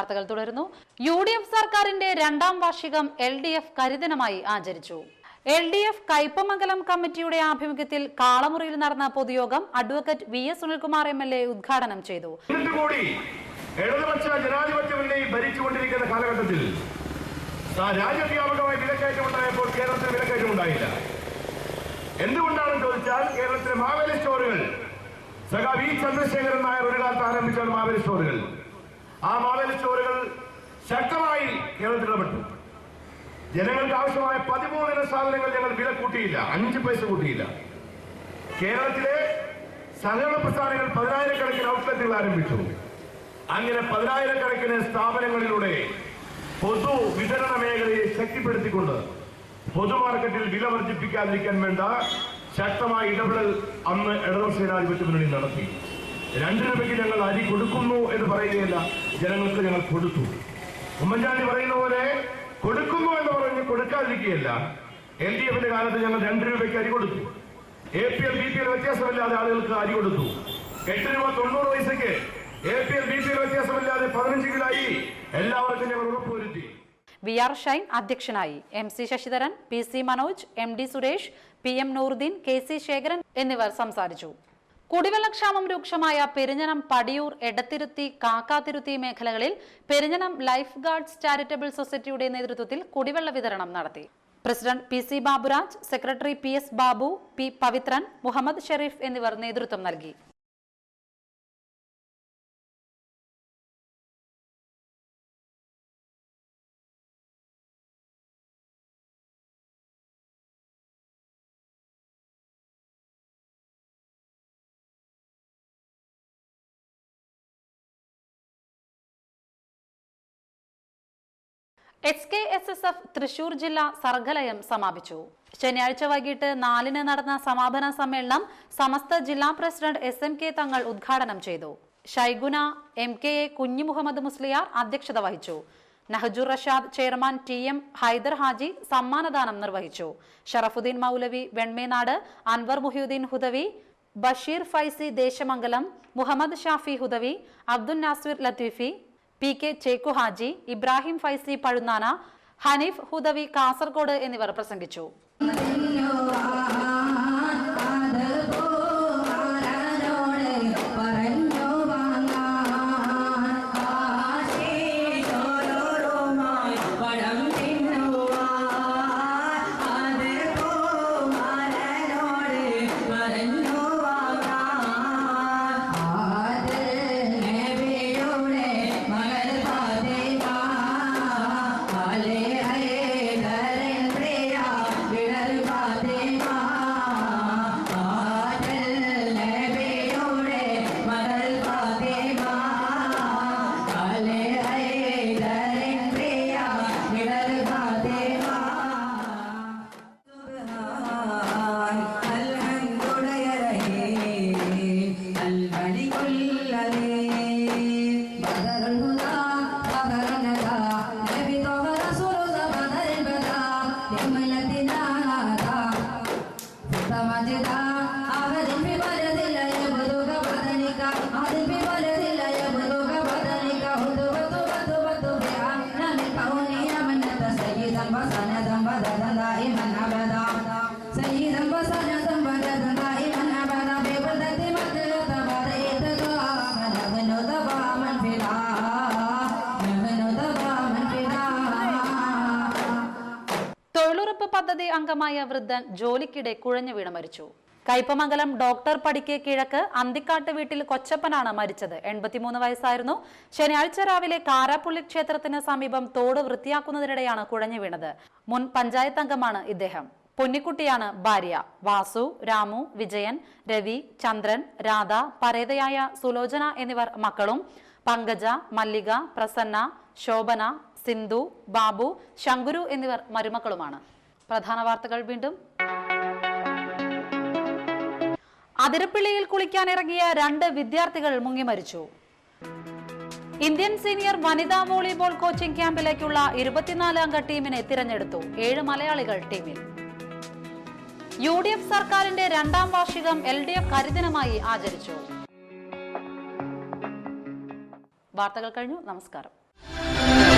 വാർത്തകൾ തുടരുന്നു. UDF സർക്കാരിന്റെ രണ്ടാം വാർഷികം LDF കരിദിനമായി ആചരിച്ചു. LDF കയ്പമംഗലം കമ്മിറ്റിയുടെ ആഭിമുഖ്യത്തിൽ കാളമുറിയിൽ നടന്ന പൊതുയോഗം അഡ്വക്കേറ്റ് VS സുനിൽകുമാർ MLA ഉദ്ഘാടനം ചെയ്തു. ഇടതുപക്ഷ ജനാധിപത്യ മുന്നണി ഭരിച്ചുകൊണ്ടിരിക്കുന്ന കാലഘട്ടത്തിൽ രാജ്യവ്യാപകമായി വിലക്കയറ്റമുണ്ടായപ്പോൾ കേരളത്തിൽ വിലക്കയറ്റമുണ്ടായില്ല. എന്തുകൊണ്ടാണെന്ന് ചോദിച്ചാൽ കേരളത്തിലെ മാവേലി സ്റ്റോറുകൾ സഖാവ് V. ചന്ദ്രശേഖരൻ നായർ ഒരു കാലത്ത് ആരംഭിച്ചാണ് മാവേലി സ്റ്റോറുകൾ. ആ മാവേലി സ്റ്റോറുകൾ ശക്തമായി കേരളത്തിൽ ഇടപെട്ടു. ജനങ്ങൾക്ക് ആവശ്യമായ 13 ഇനം സാധനങ്ങൾ ഞങ്ങൾ വില കൂട്ടിയില്ല, 5 പൈസ കൂട്ടിയില്ല. കേരളത്തിലെ സഹകരണ പ്രസ്ഥാനങ്ങൾ 10,000-കണക്കിന് ഔട്ട്ലെറ്റുകൾ ആരംഭിച്ചു. അങ്ങനെ 10,000-കണക്കിന് സ്ഥാപനങ്ങളിലൂടെ പൊതു വിതരണ മേഖലയെ ശക്തിപ്പെടുത്തിക്കൊണ്ട് പൊതുമാർക്കറ്റിൽ വില വർദ്ധിപ്പിക്കാതിരിക്കാൻ വേണ്ട ശക്തമായ ഇടപെടൽ അന്ന് ഇടതുപക്ഷ ജനാധിപത്യ മുന്നണി നടത്തി. 2 രൂപയ്ക്ക് ഞങ്ങൾ അരി കൊടുക്കുന്നു എന്ന് പറയുകയല്ല, ജനങ്ങൾക്ക് ഞങ്ങൾ കൊടുത്തു. ഉമ്മൻചാണ്ടി പറയുന്ന പോലെ കൊടുക്കുന്നു എന്ന് പറഞ്ഞ് കൊടുക്കാതിരിക്കുകയല്ല. LDFന്റെ കാലത്ത് ഞങ്ങൾ 2 രൂപയ്ക്ക് അരി കൊടുത്തു. APL BPL വ്യത്യാസമില്ലാതെ ആളുകൾക്ക് അരി കൊടുത്തു. 8 രൂപ 90 പൈസയ്ക്ക് APL BPL വ്യത്യാസമില്ലാതെ 15 കിലോയി എല്ലാവർക്കും ഞങ്ങൾ ഉറപ്പുവരുത്തി. VR ഷൈൻ അധ്യക്ഷനായി. MC Sasidharan, PC Manoj, MD Suresh, PM Nooruddeen, KC Sekharan എന്നിവർ സംസാരിച്ചു. കുടിവെള്ളക്ഷാമം രൂക്ഷമായ പെരിഞ്ഞനം, പടിയൂർ, എടത്തിരുത്തി, കാക്കാതിരുത്തി മേഖലകളിൽ പെരിഞ്ഞനം ലൈഫ് ഗാർഡ്സ് ചാരിറ്റബിൾ സൊസൈറ്റിയുടെ നേതൃത്വത്തിൽ കുടിവെള്ള വിതരണം നടത്തി. President PC Baburaj, secretary PS Babu, P. Pavithran, Muhammad Sharif എന്നിവർ നേതൃത്വം നൽകി. SKSSF തൃശൂർ ജില്ലാ സർഗലയം സമാപിച്ചു. ശനിയാഴ്ച വൈകിട്ട് 4-ന് നടന്ന സമാപന സമ്മേളനം സമസ്ത ജില്ലാ പ്രസിഡന്റ് SMK തങ്ങൾ ഉദ്ഘാടനം ചെയ്തു. ഷൈഗുന MKA കുഞ്ഞിമുഹമ്മദ് മുസ്ലിയാർ അധ്യക്ഷത വഹിച്ചു. നഹജുർ റഷാദ് ചെയർമാൻ TM ഹൈദർ ഹാജി സമ്മാനദാനം നിർവഹിച്ചു. ഷറഫുദ്ദീൻ മൗലവി വെൺമേനാട്, അൻവർ മുഹിയുദ്ദീൻ ഹുദവി, ബഷീർ ഫൈസി ദേശമംഗലം, മുഹമ്മദ് ഷാഫി ഹുദവി, അബ്ദുൽ നാസിർ ലത്തീഫി, PK ചേക്കു ഹാജി, ഇബ്രാഹിം ഫൈസി പഴുന്നാന, ഹനീഫ് ഹുദവി കാസർഗോഡ് എന്നിവർ പ്രസംഗിച്ചു. തൊഴിലുറപ്പ് പദ്ധതി അംഗമായ വൃദ്ധൻ ജോലിക്കിടെ കുഴഞ്ഞു വീണ് മരിച്ചു. കയ്പമംഗലം ഡോക്ടർ പടിക്ക് കിഴക്ക് അന്തിക്കാട്ട് വീട്ടിൽ കൊച്ചപ്പനാണ് മരിച്ചത്. 83 വയസ്സായിരുന്നു. ശനിയാഴ്ച രാവിലെ കാരാപ്പുള്ളി ക്ഷേത്രത്തിന് സമീപം തോട് വൃത്തിയാക്കുന്നതിനിടെയാണ് കുഴഞ്ഞു വീണത്. മുൻ പഞ്ചായത്ത് അംഗമാണ് ഇദ്ദേഹം. പൊന്നിക്കുട്ടിയാണ് ഭാര്യ. വാസു, രാമു, വിജയൻ, രവി, ചന്ദ്രൻ, രാധ, പരേതയായ സുലോചന എന്നിവർ മക്കളും. പങ്കജ, മല്ലിക, പ്രസന്ന, ശോഭന, സിന്ധു, ബാബു, ശങ്കുരു എന്നിവർ മരുമക്കളുമാണ്. പ്രധാന വാർത്തകൾ വീണ്ടും. അതിരപ്പിള്ളിയിൽ കുളിക്കാനിറങ്ങിയ 2 വിദ്യാർത്ഥികൾ മുങ്ങി മരിച്ചു. ഇന്ത്യൻ സീനിയർ വനിതാ വോളിബോൾ കോച്ചിംഗ് ക്യാമ്പിലേക്കുള്ള 24 അംഗ ടീമിനെ തിരഞ്ഞെടുത്തു. 7 മലയാളികൾ ടീമിൽ. UDF സർക്കാരിന്റെ രണ്ടാം വാർഷികം LDF കരിദിനമായി ആചരിച്ചു. വാർത്തകൾ കഴിഞ്ഞു. നമസ്കാരം. ചെയ്തത്.